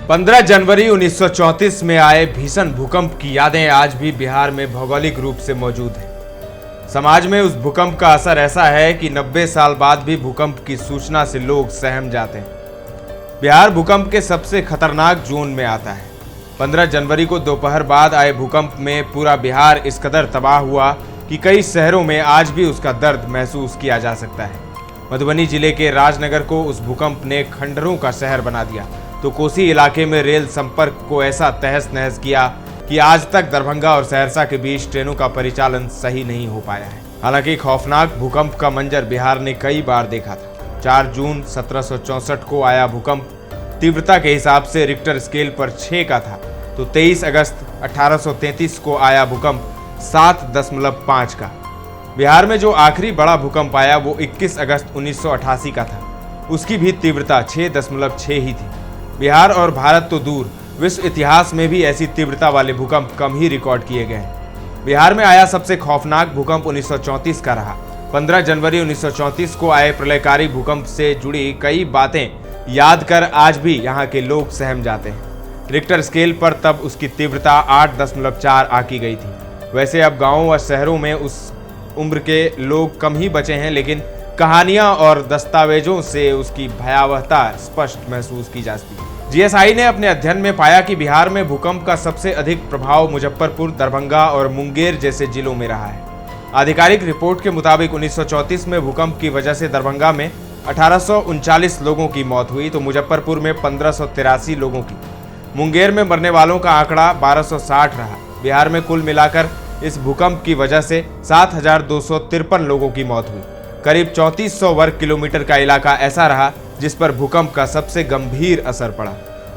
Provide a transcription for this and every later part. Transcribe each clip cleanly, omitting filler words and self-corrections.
15 जनवरी 1934 में आए भीषण भूकंप की यादें आज भी बिहार में भौगोलिक रूप से मौजूद हैं। समाज में उस भूकंप का असर ऐसा है कि 90 साल बाद भी भूकंप की सूचना से लोग सहम जाते हैं। बिहार भूकंप के सबसे खतरनाक जोन में आता है। 15 जनवरी को दोपहर बाद आए भूकंप में पूरा बिहार इस कदर तबाह हुआ कि कई शहरों में आज भी उसका दर्द महसूस किया जा सकता है। मधुबनी जिले के राजनगर को उस भूकंप ने खंडरों का शहर बना दिया, तो कोसी इलाके में रेल संपर्क को ऐसा तहस नहस किया कि आज तक दरभंगा और सहरसा के बीच ट्रेनों का परिचालन सही नहीं हो पाया है। हालांकि खौफनाक भूकंप का मंजर बिहार ने कई बार देखा था। 4 जून 1764 को आया भूकंप तीव्रता के हिसाब से रिक्टर स्केल पर 6 का था, तो 23 अगस्त 1833 को आया भूकंप 7.5 का। बिहार में जो आखिरी बड़ा भूकंप आया वो 21 अगस्त 1988 का था। उसकी भी तीव्रता 6.6 ही थी। बिहार और भारत तो दूर, विश्व इतिहास में भी ऐसी तीव्रता वाले भूकंप कम ही रिकॉर्ड किए गए हैं। बिहार में आया सबसे खौफनाक भूकंप 1934 का रहा। 15 जनवरी 1934 को आए प्रलयकारी भूकंप से जुड़ी कई बातें याद कर आज भी यहाँ के लोग सहम जाते हैं। रिक्टर स्केल पर तब उसकी तीव्रता 8.4 आंकी गई थी। वैसे अब गाँवों व शहरों में उस उम्र के लोग कम ही बचे हैं, लेकिन कहानियां और दस्तावेजों से उसकी भयावहता स्पष्ट महसूस की जाती है। जीएसआई ने अपने अध्ययन में पाया कि बिहार में भूकंप का सबसे अधिक प्रभाव मुजफ्फरपुर, दरभंगा और मुंगेर जैसे जिलों में रहा है। आधिकारिक रिपोर्ट के मुताबिक 1934 में भूकंप की वजह से दरभंगा में 1839 लोगों की मौत हुई, तो मुजफ्फरपुर में 1583 लोगों की। मुंगेर में मरने वालों का आंकड़ा 1260 रहा। बिहार में कुल मिलाकर इस भूकंप की वजह से 7253 लोगों की मौत हुई। करीब 3400 वर्ग किलोमीटर का इलाका ऐसा रहा जिस पर भूकंप का सबसे गंभीर असर पड़ा।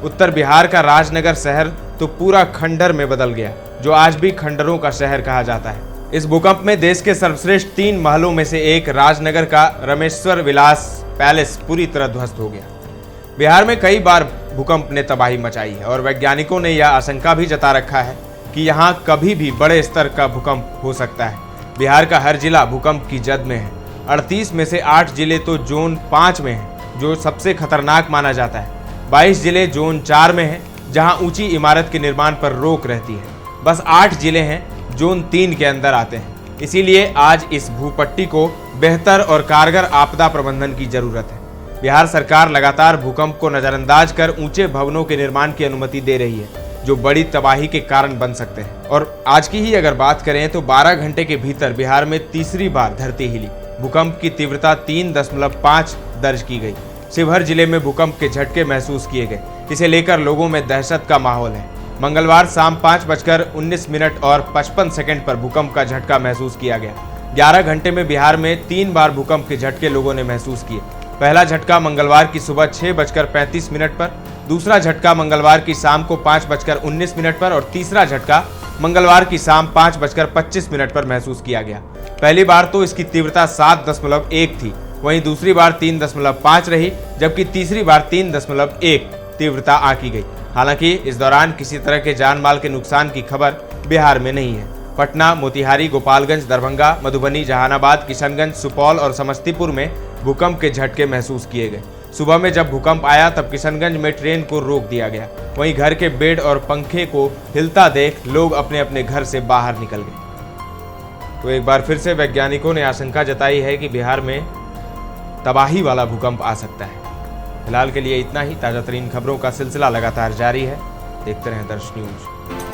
उत्तर बिहार का राजनगर शहर तो पूरा खंडर में बदल गया, जो आज भी खंडरों का शहर कहा जाता है। इस भूकंप में देश के सर्वश्रेष्ठ 3 महलों में से एक राजनगर का रमेश्वर विलास पैलेस पूरी तरह ध्वस्त हो गया। बिहार में कई बार भूकंप ने तबाही मचाई है और वैज्ञानिकों ने यह आशंका भी जता रखा है कि यहाँ कभी भी बड़े स्तर का भूकंप हो सकता है। बिहार का हर जिला भूकंप की जद में है। 38 में से 8 जिले तो जोन 5 में हैं, जो सबसे खतरनाक माना जाता है। 22 जिले जोन 4 में हैं, जहां ऊंची इमारत के निर्माण पर रोक रहती है। बस 8 जिले हैं जोन 3 के अंदर आते हैं। इसीलिए आज इस भूपट्टी को बेहतर और कारगर आपदा प्रबंधन की जरूरत है। बिहार सरकार लगातार भूकंप को नजरअंदाज कर ऊंचे भवनों के निर्माण की अनुमति दे रही है, जो बड़ी तबाही के कारण बन सकते हैं। और आज की ही अगर बात करें तो 12 घंटे के भीतर बिहार में तीसरी बार धरती हिली। भूकंप की तीव्रता 3.5 दर्ज की गई। शिवहर जिले में भूकंप के झटके महसूस किए गए। इसे लेकर लोगों में दहशत का माहौल है। मंगलवार शाम 5:19 और 55 सेकंड पर भूकंप का झटका महसूस किया गया। 11 घंटे में बिहार में 3 बार भूकंप के झटके लोगों ने महसूस किए। पहला झटका मंगलवार की सुबह 6:35 पर, दूसरा झटका मंगलवार की शाम को 5:19 पर और तीसरा झटका मंगलवार की शाम 5:25 पर महसूस किया गया। पहली बार तो इसकी तीव्रता 7.1 थी, वहीं दूसरी बार 3.5 रही, जबकि तीसरी बार 3.1 तीव्रता आंकी गई। हालांकि इस दौरान किसी तरह के जान माल के नुकसान की खबर बिहार में नहीं है। पटना, मोतिहारी, गोपालगंज, दरभंगा, मधुबनी, जहानाबाद, किशनगंज, सुपौल और समस्तीपुर में भूकंप के झटके महसूस किए गए। सुबह में जब भूकंप आया तब किशनगंज में ट्रेन को रोक दिया गया। वहीं घर के बेड और पंखे को हिलता देख लोग अपने अपने घर से बाहर निकल गए। तो एक बार फिर से वैज्ञानिकों ने आशंका जताई है कि बिहार में तबाही वाला भूकंप आ सकता है। फिलहाल के लिए इतना ही। ताज़ा तरीन खबरों का सिलसिला लगातार जारी है। देखते रहें दर्श न्यूज।